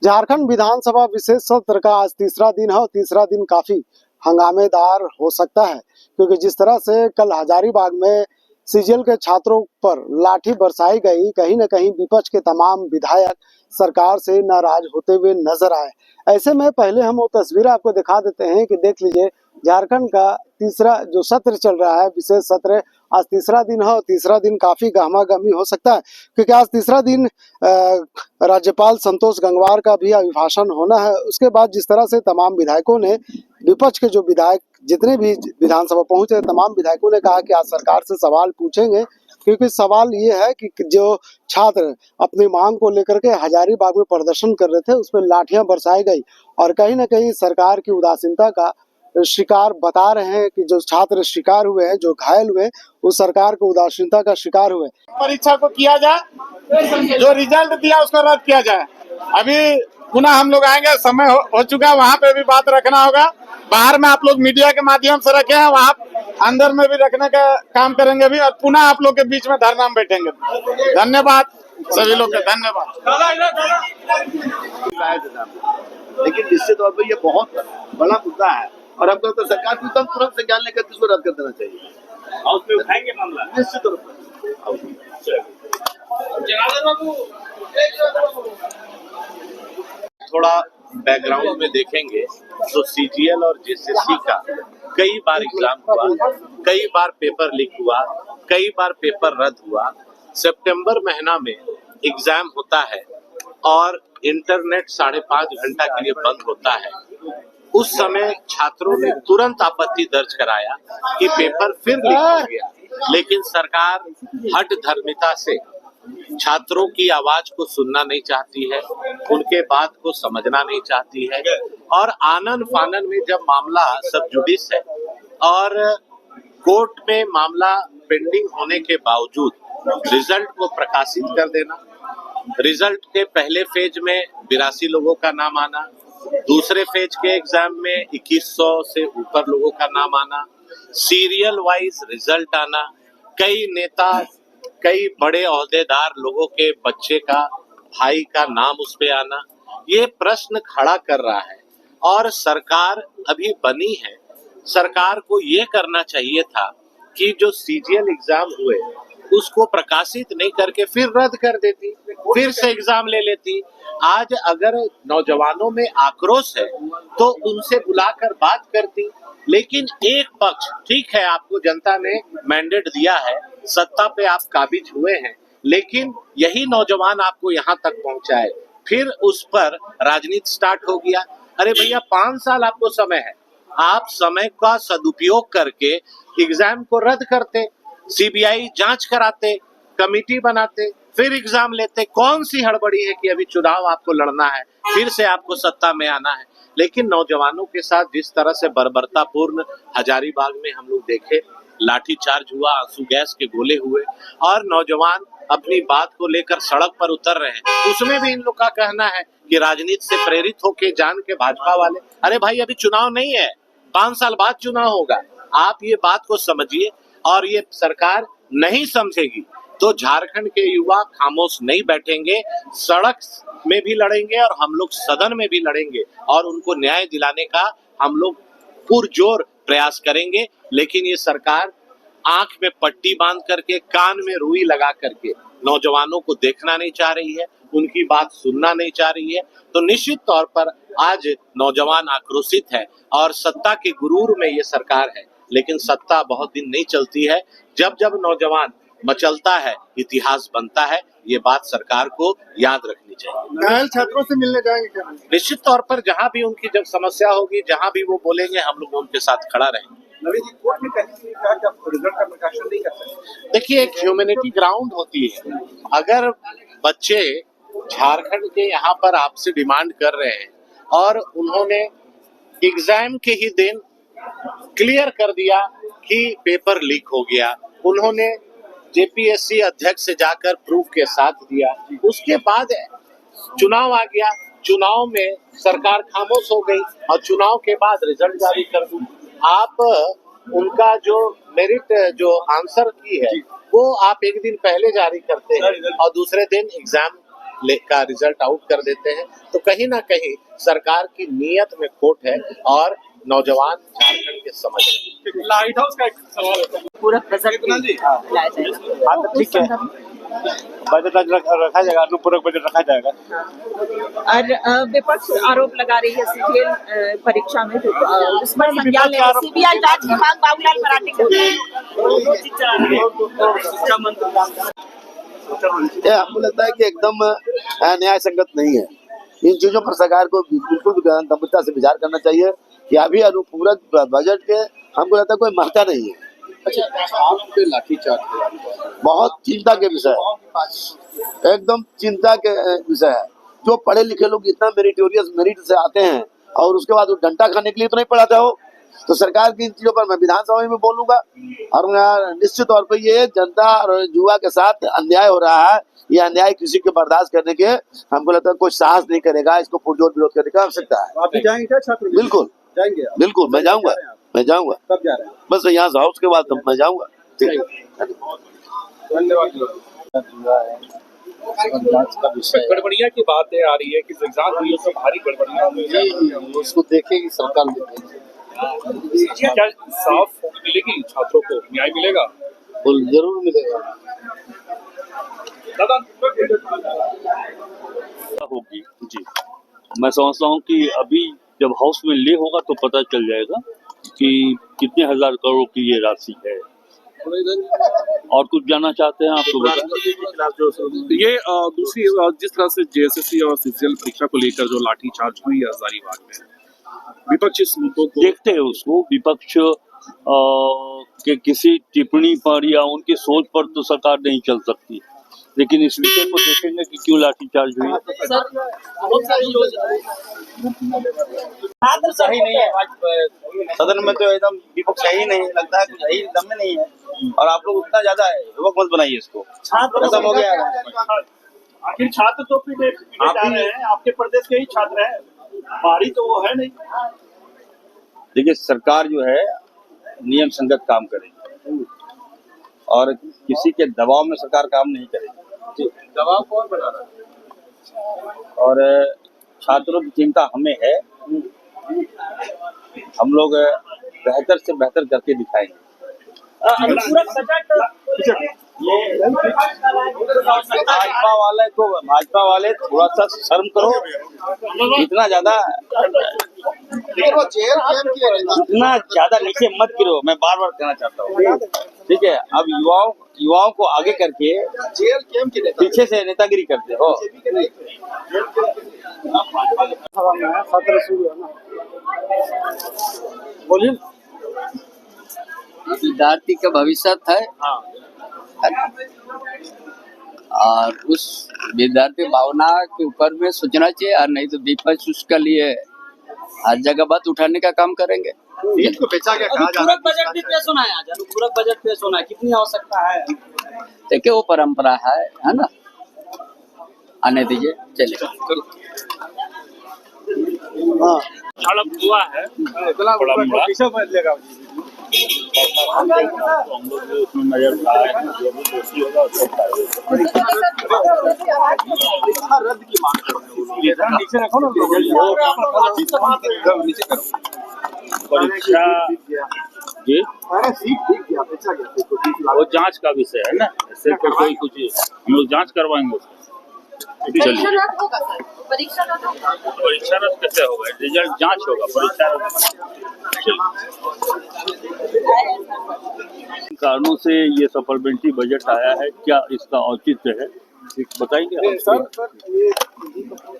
झारखंड विधानसभा विशेष सत्र का आज तीसरा दिन है और तीसरा दिन काफी हंगामेदार हो सकता है, क्योंकि जिस तरह से कल हजारीबाग में सीजीएल के छात्रों पर लाठी बरसाई गई, कहीं न कहीं विपक्ष के तमाम विधायक सरकार से नाराज होते हुए नजर आए। ऐसे में पहले हम वो तस्वीरें आपको दिखा देते हैं कि देख लीजिए, झारखंड का तीसरा जो सत्र चल रहा है, विशेष सत्र, आज तीसरा दिन है और तीसरा दिन काफी गहमागहमी हो सकता है, क्योंकि आज तीसरा दिन राज्यपाल संतोष गंगवार का भी अभिभाषण होना है। उसके बाद जिस तरह से तमाम विधायकों ने, विपक्ष के जो विधायक जितने भी विधानसभा पहुंचे, तमाम विधायकों ने कहा कि आज सरकार से सवाल पूछेंगे, क्योंकि सवाल ये है कि जो छात्र अपनी मांग को लेकर के हजारीबाग में प्रदर्शन कर रहे थे, उसमें लाठियां बरसाई गई और कहीं ना कहीं सरकार की उदासीनता का शिकार बता रहे हैं कि जो छात्र शिकार हुए हैं, जो घायल हुए, वो सरकार की उदासीनता का शिकार हुए। परीक्षा को किया जाए, जो रिजल्ट दिया उसको रद्द किया जाए। अभी पुनः हम लोग आएंगे, समय हो चुका है, वहाँ पे भी बात रखना होगा। बाहर में आप लोग मीडिया के माध्यम से रखे हैं, वहाँ अंदर में भी रखने का काम करेंगे भी, और पुनः आप लोग के बीच में धरना में बैठेंगे। धन्यवाद सभी लोग का, धन्यवाद। लेकिन निश्चित तौर पर ये बहुत बड़ा मुद्दा है और हमको तो सरकार को एकदम तुरंत संज्ञान लेकर इसको रद्द कर देना चाहिए। और उसमें उठाएंगे मामला निश्चित तौर पर। थोड़ा बैकग्राउंड में देखेंगे तो सीजीएल और जेसीसी का कई बार एग्जाम हुआ, कई बार पेपर लीक हुआ, कई बार पेपर रद्द हुआ। सितंबर महीना में एग्जाम होता है और इंटरनेट 5.5 घंटा के लिए बंद होता है। उस समय छात्रों ने तुरंत आपत्ति दर्ज कराया कि पेपर फिर लीक हो गया, लेकिन सरकार हठ धर्मिता से छात्रों की आवाज को सुनना नहीं चाहती है, उनके बात को समझना नहीं चाहती है। और आनन फानन में जब मामला सब जुडिस है और कोर्ट में मामला पेंडिंग होने के बावजूद रिजल्ट को प्रकाशित कर देना, रिजल्ट के पहले फेज में 82 लोगों का नाम आना, दूसरे फेज के एग्जाम में 2100 से ऊपर लोगों का नाम आना, सीरियल वाइज रिजल्ट आना, कई नेता, कई बड़े ओहदेदार लोगों के बच्चे का, भाई का नाम उस पे आना, ये प्रश्न खड़ा कर रहा है। और सरकार अभी बनी है, सरकार को ये करना चाहिए था कि जो सीजीएल एग्जाम हुए उसको प्रकाशित नहीं करके फिर रद्द कर देती, फिर से एग्जाम ले लेती। आज अगर नौजवानों में आक्रोश है तो उनसे बुलाकर बात करती, लेकिन एक पक्ष, ठीक है आपको जनता ने मैंडेट दिया है, सत्ता पे आप काबिज हुए हैं, लेकिन यही नौजवान आपको यहाँ तक पहुंचाए, फिर उस पर राजनीति स्टार्ट हो गया। अरे भैया 5 साल आपको समय है, आप समय का सदुपयोग करके एग्जाम को रद्द करते, सीबीआई जांच कराते, कमेटी बनाते, फिर एग्जाम लेते। कौन सी हड़बड़ी है कि अभी चुनाव आपको लड़ना है, फिर से आपको सत्ता में आना है। लेकिन नौजवानों के साथ जिस तरह से बर्बरतापूर्ण हजारीबाग में हम लोग देखे, लाठीचार्ज हुआ, आंसू गैस के गोले हुए और नौजवान अपनी बात को लेकर सड़क पर उतर रहे हैं, उसमें भी इन लोग का कहना है कि राजनीति से प्रेरित होके जान के भाजपा वाले। अरे भाई अभी चुनाव नहीं है, 5 साल बाद चुनाव होगा, आप ये बात को समझिए। और ये सरकार नहीं समझेगी तो झारखंड के युवा खामोश नहीं बैठेंगे, सड़क में भी लड़ेंगे और हम लोग सदन में भी लड़ेंगे और उनको न्याय दिलाने का हम लोग पुरजोर प्रयास करेंगे। लेकिन ये सरकार आंख में पट्टी बांध करके, कान में रुई लगा करके नौजवानों को देखना नहीं चाह रही है, उनकी बात सुनना नहीं चाह रही है। तो निश्चित तौर पर आज नौजवान आक्रोशित है और सत्ता के गुरूर में ये सरकार है, लेकिन सत्ता बहुत दिन नहीं चलती है। जब जब नौजवान मचलता है, इतिहास बनता है। ये बात सरकार को याद रखनी चाहिए। घायल छात्रों से मिलने जाएंगे क्या? निश्चित तौर पर जहां भी उनकी जब समस्या होगी, जहां भी वो बोलेंगे, हम लोग उनके साथ खड़ा रहेंगे। कोर्ट ने कहा कि आप रिजल्ट का प्रकाशन नहीं कर सकते। देखिए, एक ह्यूमैनिटी ग्राउंड होती है। अगर बच्चे झारखंड के यहाँ पर आपसे डिमांड कर रहे हैं और उन्होंने एग्जाम के ही दिन क्लियर कर दिया कि पेपर लीक हो गया, उन्होंने जेपीएससी अध्यक्ष से जाकर प्रूफ के साथ दिया, उसके बाद चुनाव आ गया, चुनाव में सरकार खामोश हो गई और चुनाव के बाद रिजल्ट जारी कर दी। आप उनका जो मेरिट, जो आंसर की है, वो आप एक दिन पहले जारी करते हैं और दूसरे दिन एग्जाम का रिजल्ट आउट कर देते हैं। तो कहीं ना कहीं सरकार की नीयत में खोट है और नौजवान झारखंड के समझ रहे हैं। लाइट हाउस का एक सवाल है। पूरा बजट लाया जाएगा। हाँ तो ठीक है, बजट रखा जाएगा, अनुपूरक बजट रखा जाएगा। और विपक्ष आरोप लगा रही है सीजीएल परीक्षा में जो उस पर संज्ञान लेने सीबीआई जांच की मांग बाबूलाल मरांडी कर रहे ये हमको लगता है कि एकदम न्याय संगत नहीं है। इन चीजों पर सरकार को बिल्कुल गंभीरता से विचार करना चाहिए कि अभी अनुपूरक बजट के हमको लगता है कोई महत्व नहीं है। लाठीचार्ज बहुत चिंता के विषय है, एकदम चिंता के विषय है। जो पढ़े लिखे लोग इतना मेरिट से आते हैं और उसके बाद वो डंडा खाने के लिए तो नहीं पढ़ाता हो। तो सरकार की इन चीजों पर मैं विधानसभा में बोलूंगा और निश्चित तौर पर ये जनता और युवा के साथ अन्याय हो रहा है। ये अन्याय किसी के बर्दाश्त करने के हमको लगता है कोई साहस नहीं करेगा, इसको पुरजोर विरोध करने की आवश्यकता है। आप भी जाएंगे क्या छात्र? बिल्कुल जाएंगे, बिल्कुल मैं जाऊंगा, मैं जाऊंगा। कब जा रहे हैं? बस यहाँ से हाउस के बाद मैं जाऊंगा। गड़बड़िया की बातें आ रही है कि एग्जाम हुई है तो भारी गड़बड़ियां हुई है, उसको देखेगी सरकार। क्या साफ मिलेगी छात्रों को, न्याय मिलेगा? जरूर मिलेगा। दादा होगी जी, मैं समझता हूँ कि अभी जब हाउस में ले होगा तो पता चल जाएगा कि कितने हजार करोड़ की ये राशि है। और कुछ जानना चाहते हैं आप तो बताएं। ये दूसरी जिस तरह से जेएसएससी और सीजीएल परीक्षा को लेकर जो लाठीचार्ज हुई है हजारीबाग में, विपक्ष इस मुद्दों को देखते हैं उसको, विपक्ष के किसी टिप्पणी पर या उनकी सोच पर तो सरकार नहीं चल सकती, लेकिन इस विषय को देखेंगे कि क्यों लाठीचार्ज हुई। सही नहीं है, सदन में तो एकदम विपक्ष सही नहीं लगता है, कुछ सही दम में नहीं है। और आप लोग उतना ज्यादा युवक मत बनाइए इसको, खत्म हो गया है। आखिर छात्र तो पीटे जा रहे हैं, आपके प्रदेश के ही छात्र हैं, बाहरी तो वो है नहीं। देखिए सरकार जो है नियम संगत काम करेगी और किसी के दबाव में सरकार काम नहीं करेगी। दबाव कौन बना रहा है? और छात्रों की चिंता हमें है, हम लोग बेहतर से बेहतर करके दिखाएंगे। भाजपा वाले थोड़ा सा शर्म करो, इतना ज्यादा नीचे मत गिरो। मैं बार बार कहना चाहता हूँ, ठीक है। अब युवाओं को आगे करके पीछे से नेतागिरी करते हो। बोलिए। विद्यार्थी का भविष्य है और उस विद्यार्थी भावना के ऊपर में सोचना चाहिए, और नहीं तो विपक्ष उसके लिए हर जगह बात उठाने का काम करेंगे। को बेचा गया कहा जा रहा अनुपूरक बजट भी पेश होना है आज, अनुपूरक बजट पेश होना है, कितनी आवश्यकता है? देखिए वो परंपरा है ना, आने दीजिए, चलेगा। हाँ, झड़प हुआ है थोड़ा मोड़ा, हम लोग उसमें नजर लाए हैं, जो भी दोषी होगा उसको रद्द की मांग कर रहे हैं। नीचे रखो ना, परीक्षा जी वो जांच का विषय है ना, इससे तो कोई कुछ हम लोग जांच करवाएंगे उसको। परीक्षा रद्द होगा सर, परीक्षा रद्द होगा। परीक्षा रद्द कैसे होगा? रिजल्ट जांच होगा, परीक्षा कारणों से ये सप्लीमेंट्री बजट आया है, क्या इसका औचित्य है बताएंगे? सर ये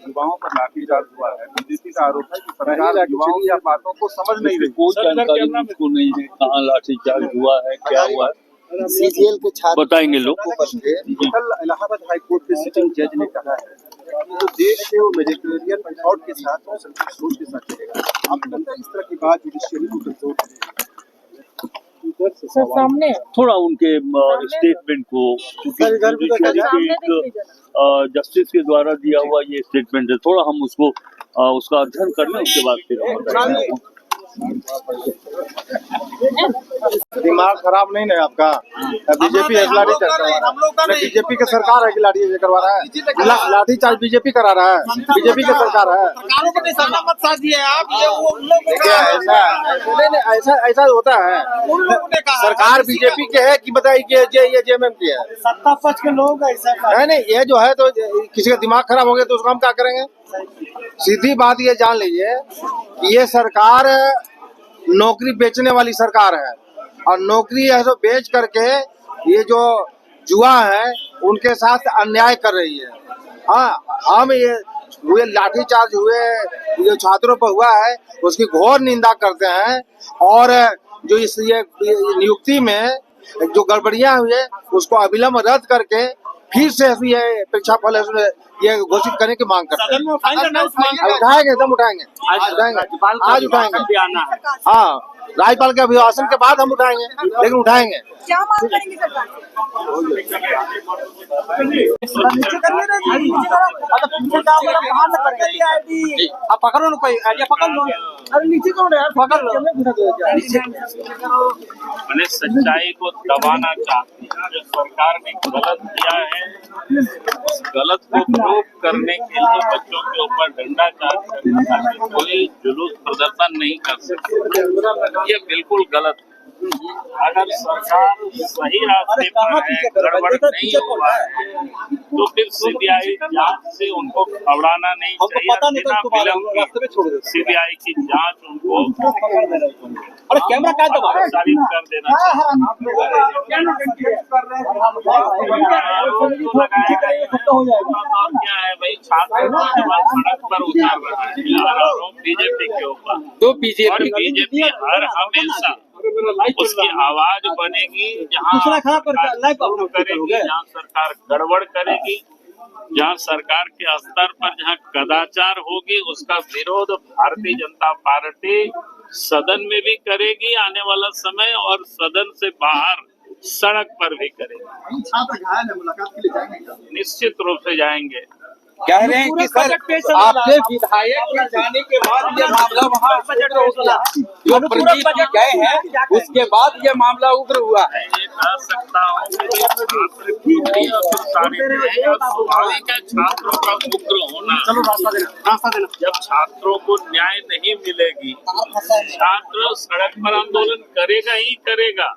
युवाओं पर लाठीचार्ज हुआ है, बीजेपी का आरोप है कि सरकार युवाओं की बातों को समझ नहीं रही। कोई जानकारी मुझको नहीं है, कहाँ लाठीचार्ज हुआ है, क्या हुआ है, सीजीएल के छात्र बताएंगे लोग। कल इलाहाबाद हाई कोर्ट के सिटिंग जज ने कहा है कि जो देश है वो मेडिटेरियन मेथड के साथ और संतुलित सोच के साथ चलेगा। आप लगता है इस तरह की बात जुडिशियरी को कंट्रोल करेगी? सामने थोड़ा उनके स्टेटमेंट को, जस्टिस के द्वारा दिया हुआ ये स्टेटमेंट है, थोड़ा हम उसको उसका अध्ययन कर लें, उसके बाद फिर दिमाग खराब नहीं ना आपका? बीजेपी लाठी चार्ज करवा रहा है, बीजेपी की सरकार है कि लाठी करवा रहा है? लाठी चार्ज बीजेपी करा रहा है, बीजेपी की सरकार है। ऐसा होता है, सरकार बीजेपी के है कि बताइए ये जेएमएम की है? सत्ता पक्ष के लोग ऐसा नहीं, ये जो है तो किसी का दिमाग खराब हो गया तो उसको हम क्या करेंगे? सीधी बात ये जान लीजिए कि ये सरकार नौकरी बेचने वाली सरकार है, और नौकरी है तो बेच करके ये जो जुआ है उनके साथ अन्याय कर रही है। हाँ, हम ये हुए लाठीचार्ज हुए जो छात्रों पर हुआ है उसकी घोर निंदा करते हैं, और जो इस ये नियुक्ति में जो गड़बड़ियां हुई है उसको अविलंब रद्द करके फिर से ये परीक्षा फल ये घोषित करने की मांग करते हैं। उठाएंगे, एकदम उठाएंगे, आज उठाएंगे। हाँ, राज्यपाल के अभिभाषण के बाद हम उठाएंगे, लेकिन उठाएंगे। क्या मांग करेंगे सरकार आप पकड़ो ना, कोई आइडिया पकड़ लो। अरे नीचे कौन है यार, पकड़ लो। मैंने सच्चाई को दबाना चाहती है। जो सरकार ने गलत किया है उस गलत को प्रूव करने के लिए बच्चों के ऊपर डंडा चार्ज करना चाहिए, कोई जुलूस प्रदर्शन नहीं कर सकते। ये बिल्कुल गलत है। अगर सरकार सही रास्ते पर है, गड़बड़ नहीं हुआ है, तो फिर सीबीआई जांच से उनको घबराना नहीं चाहिए। बिना विलंब सीबीआई की जांच उनको कैमरा का प्रसारित कर देना और क्या है भाई, छात्र सड़क पर उतार रहा है बीजेपी के ऊपर। तो बीजेपी हर हमेशा उसकी आवाज बनेगी जहाँ करेगी, जहाँ सरकार गड़बड़ करेगी, जहाँ सरकार के स्तर पर जहाँ कदाचार होगी उसका विरोध भारतीय जनता पार्टी सदन में भी करेगी आने वाला समय, और सदन से बाहर सड़क पर भी करेगी। छात्र घायल है, मुलाकात के लिए जाएंगे? निश्चित रूप से जाएंगे। कह रहे हैं कि सर आपके विधायक के जाने के बाद ये मामला वहाँ उग्र हो गया, जो प्रदीप जी गए हैं उसके बाद ये मामला उग्र हुआ है। ये कह सकता हूँ कि छात्र की भी स्वाभाविक है छात्रों का उग्र होना। जब छात्रों को न्याय नहीं मिलेगी, छात्र सड़क पर आंदोलन करेगा ही करेगा।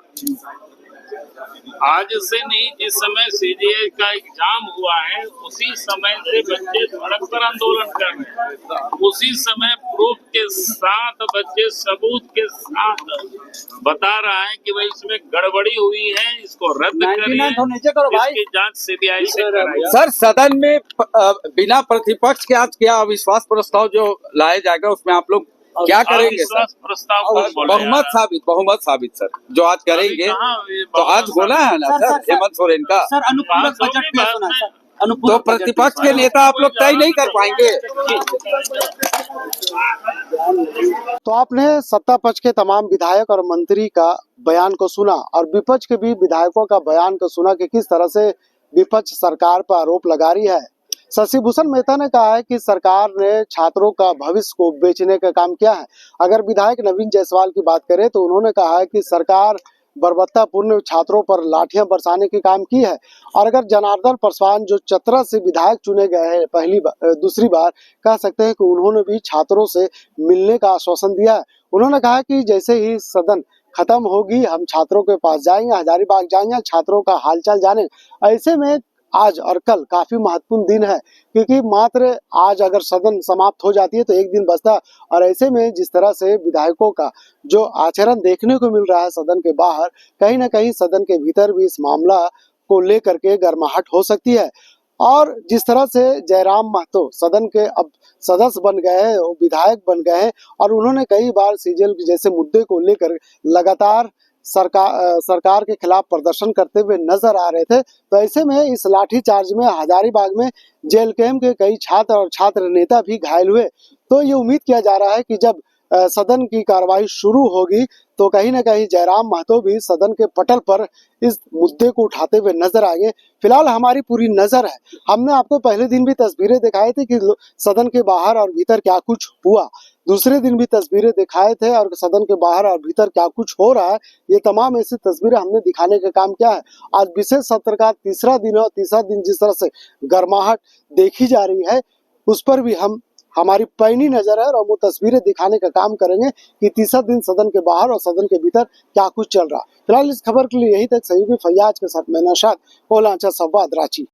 आज से नहीं, जिस समय सीजीए का एग्जाम हुआ है उसी समय से बच्चे सड़क पर आंदोलन कर रहे हैं, उसी समय प्रूफ के साथ बच्चे सबूत के साथ बता रहा है कि भाई इसमें गड़बड़ी हुई है, इसको रद्द करिए, इसकी जांच सीबीआई से कराइए। सर सदन में बिना प्रतिपक्ष के आज क्या अविश्वास प्रस्ताव जो लाया जाएगा उसमें आप लोग क्या करेंगे सर? प्रस्ताव बहुमत साबित सर जो आज करेंगे, तो आज बोला है ना सर हेमंत सोरेन का। सर अनुपूरक बजट पेश होना है सर। तो प्रतिपक्ष के नेता आप लोग तय नहीं कर पाएंगे। तो आपने सत्ता पक्ष के तमाम विधायक और मंत्री का बयान को सुना, और विपक्ष के भी विधायकों का बयान को सुना कि किस तरह से विपक्ष सरकार पर आरोप लगा रही है। शशि भूषण मेहता ने कहा है कि सरकार ने छात्रों का भविष्य को बेचने का काम किया है। अगर विधायक नवीन जायसवाल की बात करें तो उन्होंने कहा है कि सरकार बर्बरतापूर्ण छात्रों पर लाठियां बरसाने के काम की है। और अगर जनार्दन पासवान जो चतरा से विधायक चुने गए हैं दूसरी बार, कह सकते हैं कि उन्होंने भी छात्रों से मिलने का आश्वासन दिया है। उन्होंने कहा कि जैसे ही सदन खत्म होगी हम छात्रों के पास जाएंगे, हजारीबाग जाएंगे, छात्रों का हालचाल जाने। ऐसे में आज और कल काफी महत्वपूर्ण दिन है, क्योंकि मात्र आज अगर सदन समाप्त हो जाती है तो एक दिन बचता है। और ऐसे में जिस तरह से विधायकों का जो आचरण देखने को मिल रहा है सदन के बाहर, कहीं ना कहीं सदन के भीतर भी इस मामला को लेकर के गर्माहट हो सकती है। और जिस तरह से जयराम महतो सदन के अब सदस्य बन गए हैं, विधायक बन गए हैं, और उन्होंने कई बार सीजीएल जैसे मुद्दे को लेकर लगातार सरकार के खिलाफ प्रदर्शन करते हुए नजर आ रहे थे। तो ऐसे में इस लाठीचार्ज में हजारीबाग में जेएलकेएम के कई छात्र और छात्र नेता भी घायल हुए। तो ये उम्मीद किया जा रहा है कि जब सदन की कार्रवाई शुरू होगी तो कहीं ना कहीं जयराम महतो भी सदन के पटल पर इस मुद्दे को उठाते हुए नजर आएंगे। फिलहाल हमारी पूरी नजर है, हमने आपको पहले दिन भी तस्वीरें दिखाई थी कि सदन के बाहर और भीतर क्या कुछ हुआ, दूसरे दिन भी तस्वीरें दिखाए थे और सदन के बाहर और भीतर क्या कुछ हो रहा है, ये तमाम ऐसी तस्वीरें हमने दिखाने का काम किया है। आज विशेष सत्र का तीसरा दिन है और तीसरा दिन जिस तरह से गर्माहट देखी जा रही है उस पर भी हमारी पैनी नजर है और हम वो तस्वीरें दिखाने का काम करेंगे कि तीसरा दिन सदन के बाहर और सदन के भीतर क्या कुछ चल रहा है। फिलहाल इस खबर के लिए यहीं तक। सहयोगी फैयाज के साथ मैं नौशाद, कोलांचा संवाद, रांची।